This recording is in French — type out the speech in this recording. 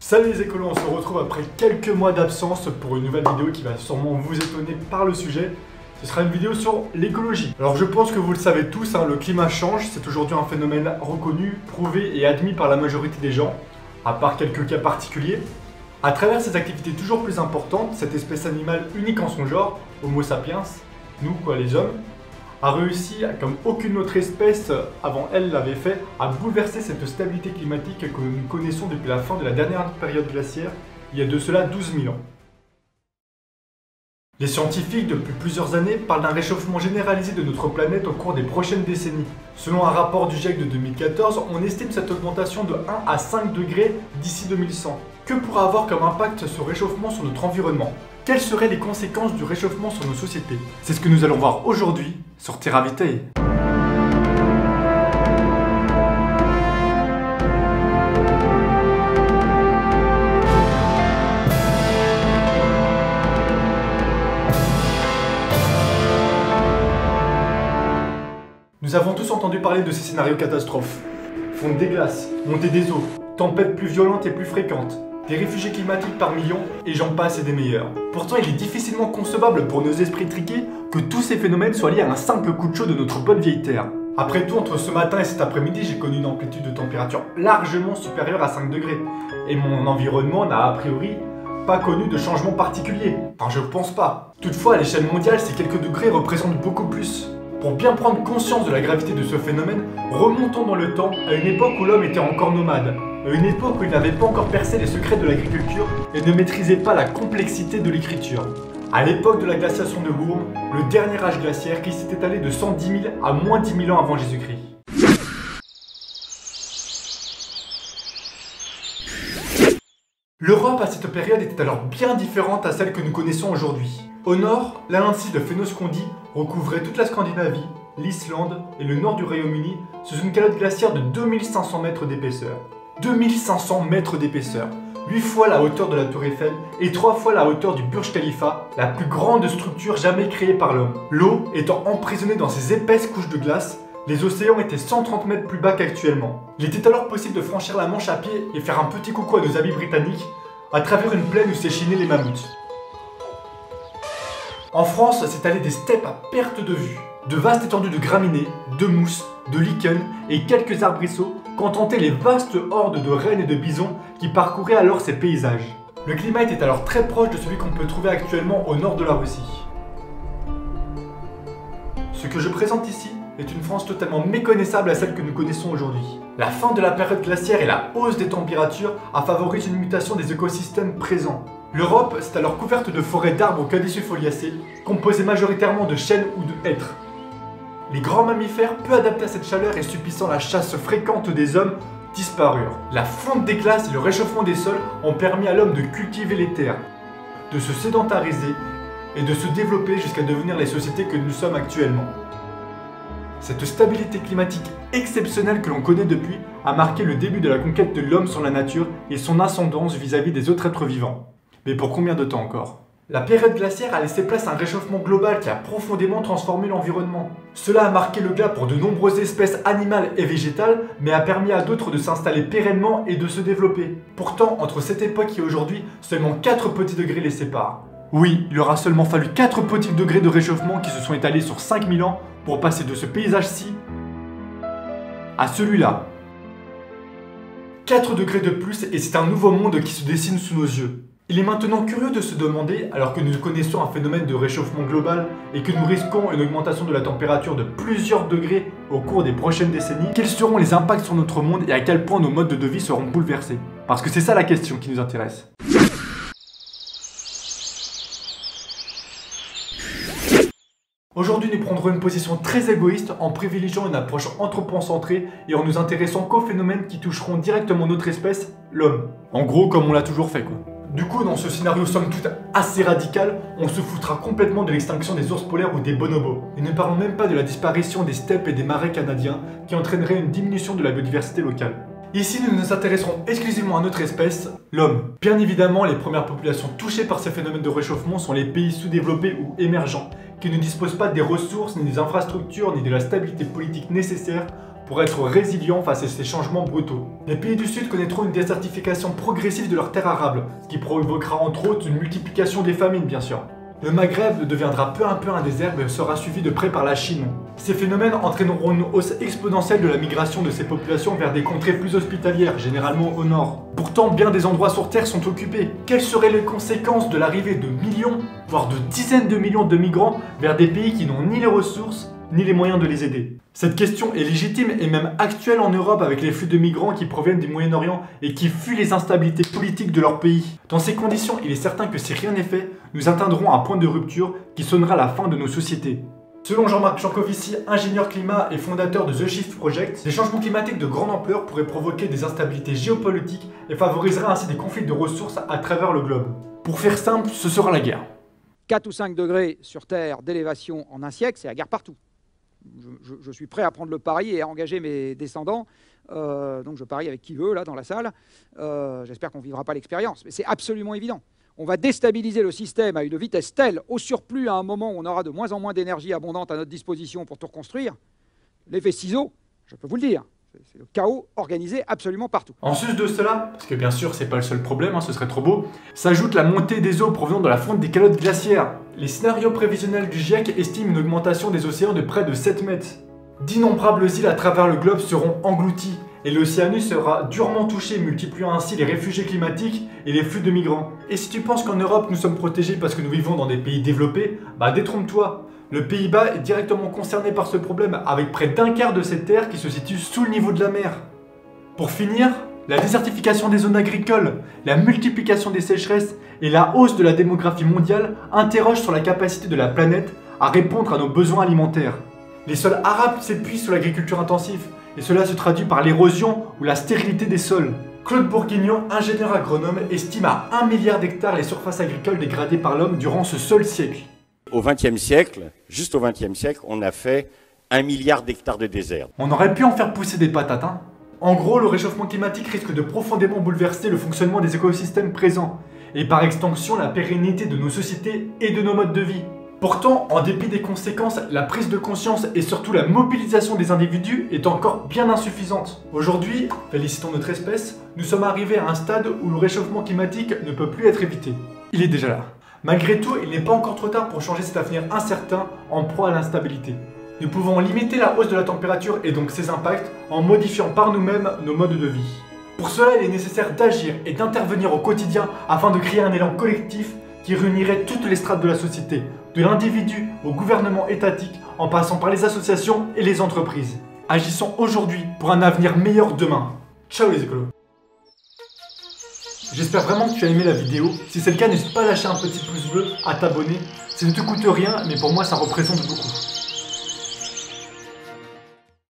Salut les écolos, on se retrouve après quelques mois d'absence pour une nouvelle vidéo qui va sûrement vous étonner par le sujet. Ce sera une vidéo sur l'écologie. Alors je pense que vous le savez tous, le climat change, c'est aujourd'hui un phénomène reconnu, prouvé et admis par la majorité des gens, à part quelques cas particuliers. À travers ces activités toujours plus importantes, cette espèce animale unique en son genre, Homo sapiens, nous quoi les hommes, a réussi, comme aucune autre espèce avant elle l'avait fait, à bouleverser cette stabilité climatique que nous connaissons depuis la fin de la dernière période glaciaire, il y a de cela 12 000 ans. Les scientifiques, depuis plusieurs années, parlent d'un réchauffement généralisé de notre planète au cours des prochaines décennies. Selon un rapport du GIEC de 2014, on estime cette augmentation de 1 à 5 degrés d'ici 2100. Que pourra avoir comme impact ce réchauffement sur notre environnement? Quelles seraient les conséquences du réchauffement sur nos sociétés? C'est ce que nous allons voir aujourd'hui sur Terra Vitae. Nous avons tous entendu parler de ces scénarios catastrophes. Fonte des glaces, montée des eaux, tempêtes plus violentes et plus fréquentes, des réfugiés climatiques par millions, et j'en passe et des meilleurs. Pourtant, il est difficilement concevable pour nos esprits triqués que tous ces phénomènes soient liés à un simple coup de chaud de notre bonne vieille Terre. Après tout, entre ce matin et cet après-midi, j'ai connu une amplitude de température largement supérieure à 5 degrés. Et mon environnement n'a a priori pas connu de changement particulier. Enfin, je pense pas. Toutefois, à l'échelle mondiale, ces quelques degrés représentent beaucoup plus. Pour bien prendre conscience de la gravité de ce phénomène, remontons dans le temps à une époque où l'homme était encore nomade. À une époque où il n'avait pas encore percé les secrets de l'agriculture et ne maîtrisait pas la complexité de l'écriture. À l'époque de la glaciation de Wurm, le dernier âge glaciaire qui s'est étalé de 110 000 à moins 10 000 ans avant Jésus-Christ. L'Europe à cette période était alors bien différente à celle que nous connaissons aujourd'hui. Au nord, la landsite de Fennoscondi recouvrait toute la Scandinavie, l'Islande et le nord du Royaume-Uni sous une calotte glaciaire de 2500 mètres d'épaisseur. 2500 mètres d'épaisseur, 8 fois la hauteur de la Tour Eiffel et 3 fois la hauteur du Burj Khalifa, la plus grande structure jamais créée par l'homme. L'eau étant emprisonnée dans ces épaisses couches de glace, les océans étaient 130 mètres plus bas qu'actuellement. Il était alors possible de franchir la Manche à pied et faire un petit coucou à nos amis britanniques à travers une plaine où s'échinaient les mammouths. En France, s'étalaient des steppes à perte de vue. De vastes étendues de graminées, de mousses, de lichens et quelques arbrisseaux contentaient les vastes hordes de rennes et de bisons qui parcouraient alors ces paysages. Le climat était alors très proche de celui qu'on peut trouver actuellement au nord de la Russie. Ce que je présente ici est une France totalement méconnaissable à celle que nous connaissons aujourd'hui. La fin de la période glaciaire et la hausse des températures a favorisé une mutation des écosystèmes présents. L'Europe s'est alors couverte de forêts d'arbres caducifoliacées, composées majoritairement de chênes ou de hêtres. Les grands mammifères, peu adaptés à cette chaleur et subissant la chasse fréquente des hommes, disparurent. La fonte des glaces et le réchauffement des sols ont permis à l'homme de cultiver les terres, de se sédentariser et de se développer jusqu'à devenir les sociétés que nous sommes actuellement. Cette stabilité climatique exceptionnelle que l'on connaît depuis a marqué le début de la conquête de l'homme sur la nature et son ascendance vis-à-vis des autres êtres vivants. Mais pour combien de temps encore? La période glaciaire a laissé place à un réchauffement global qui a profondément transformé l'environnement. Cela a marqué le glas pour de nombreuses espèces animales et végétales, mais a permis à d'autres de s'installer pérennement et de se développer. Pourtant, entre cette époque et aujourd'hui, seulement 4 petits degrés les séparent. Oui, il aura seulement fallu 4 petits degrés de réchauffement qui se sont étalés sur 5000 ans pour passer de ce paysage-ci à celui-là. 4 degrés de plus et c'est un nouveau monde qui se dessine sous nos yeux. Il est maintenant curieux de se demander, alors que nous connaissons un phénomène de réchauffement global et que nous risquons une augmentation de la température de plusieurs degrés au cours des prochaines décennies, quels seront les impacts sur notre monde et à quel point nos modes de vie seront bouleversés? Parce que c'est ça la question qui nous intéresse. Aujourd'hui, nous prendrons une position très égoïste en privilégiant une approche anthropocentrée et en nous intéressant qu'aux phénomènes qui toucheront directement notre espèce, l'homme. En gros, comme on l'a toujours fait, quoi. Du coup, dans ce scénario somme toute assez radical, on se foutra complètement de l'extinction des ours polaires ou des bonobos. Et ne parlons même pas de la disparition des steppes et des marais canadiens qui entraînerait une diminution de la biodiversité locale. Ici, nous nous intéresserons exclusivement à notre espèce, l'homme. Bien évidemment, les premières populations touchées par ces phénomènes de réchauffement sont les pays sous-développés ou émergents, qui ne disposent pas des ressources, ni des infrastructures, ni de la stabilité politique nécessaire pour être résilients face à ces changements brutaux. Les pays du Sud connaîtront une désertification progressive de leurs terres arables, ce qui provoquera entre autres une multiplication des famines bien sûr. Le Maghreb deviendra peu à peu un désert mais sera suivi de près par la Chine. Ces phénomènes entraîneront une hausse exponentielle de la migration de ces populations vers des contrées plus hospitalières, généralement au nord. Pourtant, bien des endroits sur Terre sont occupés. Quelles seraient les conséquences de l'arrivée de millions, voire de dizaines de millions de migrants vers des pays qui n'ont ni les ressources, ni les moyens de les aider? Cette question est légitime et même actuelle en Europe avec les flux de migrants qui proviennent du Moyen-Orient et qui fuient les instabilités politiques de leur pays. Dans ces conditions, il est certain que si rien n'est fait, nous atteindrons un point de rupture qui sonnera la fin de nos sociétés. Selon Jean-Marc Jancovici, ingénieur climat et fondateur de The Shift Project, les changements climatiques de grande ampleur pourraient provoquer des instabilités géopolitiques et favoriseraient ainsi des conflits de ressources à travers le globe. Pour faire simple, ce sera la guerre. 4 ou 5 degrés sur Terre d'élévation en un siècle, c'est la guerre partout. Je suis prêt à prendre le pari et à engager mes descendants. Donc je parie avec qui veut, là, dans la salle. J'espère qu'on ne vivra pas l'expérience. Mais c'est absolument évident. On va déstabiliser le système à une vitesse telle, au surplus à un moment où on aura de moins en moins d'énergie abondante à notre disposition pour tout reconstruire. L'effet ciseau, je peux vous le dire. C'est le chaos organisé absolument partout. En sus de cela, parce que bien sûr c'est pas le seul problème, ce serait trop beau, s'ajoute la montée des eaux provenant de la fonte des calottes glaciaires. Les scénarios prévisionnels du GIEC estiment une augmentation des océans de près de 7 mètres. D'innombrables îles à travers le globe seront englouties, et l'Océanus sera durement touché, multipliant ainsi les réfugiés climatiques et les flux de migrants. Et si tu penses qu'en Europe nous sommes protégés parce que nous vivons dans des pays développés, bah détrompe-toi. Le Pays-Bas est directement concerné par ce problème, avec près d'un quart de ses terres qui se situent sous le niveau de la mer. Pour finir, la désertification des zones agricoles, la multiplication des sécheresses et la hausse de la démographie mondiale interrogent sur la capacité de la planète à répondre à nos besoins alimentaires. Les sols arables s'épuisent sous l'agriculture intensive, et cela se traduit par l'érosion ou la stérilité des sols. Claude Bourguignon, ingénieur agronome, estime à 1 milliard d'hectares les surfaces agricoles dégradées par l'homme durant ce seul siècle. Au XXe siècle, juste au XXe siècle, on a fait 1 milliard d'hectares de désert. On aurait pu en faire pousser des patates, hein. En gros, le réchauffement climatique risque de profondément bouleverser le fonctionnement des écosystèmes présents, et par extension la pérennité de nos sociétés et de nos modes de vie. Pourtant, en dépit des conséquences, la prise de conscience et surtout la mobilisation des individus est encore bien insuffisante. Aujourd'hui, félicitons notre espèce, nous sommes arrivés à un stade où le réchauffement climatique ne peut plus être évité. Il est déjà là. Malgré tout, il n'est pas encore trop tard pour changer cet avenir incertain en proie à l'instabilité. Nous pouvons limiter la hausse de la température et donc ses impacts en modifiant par nous-mêmes nos modes de vie. Pour cela, il est nécessaire d'agir et d'intervenir au quotidien afin de créer un élan collectif qui réunirait toutes les strates de la société, de l'individu au gouvernement étatique, en passant par les associations et les entreprises. Agissons aujourd'hui pour un avenir meilleur demain. Ciao les écolos! J'espère vraiment que tu as aimé la vidéo. Si c'est le cas, n'hésite pas à lâcher un petit pouce bleu, à t'abonner. Ça ne te coûte rien, mais pour moi ça représente beaucoup.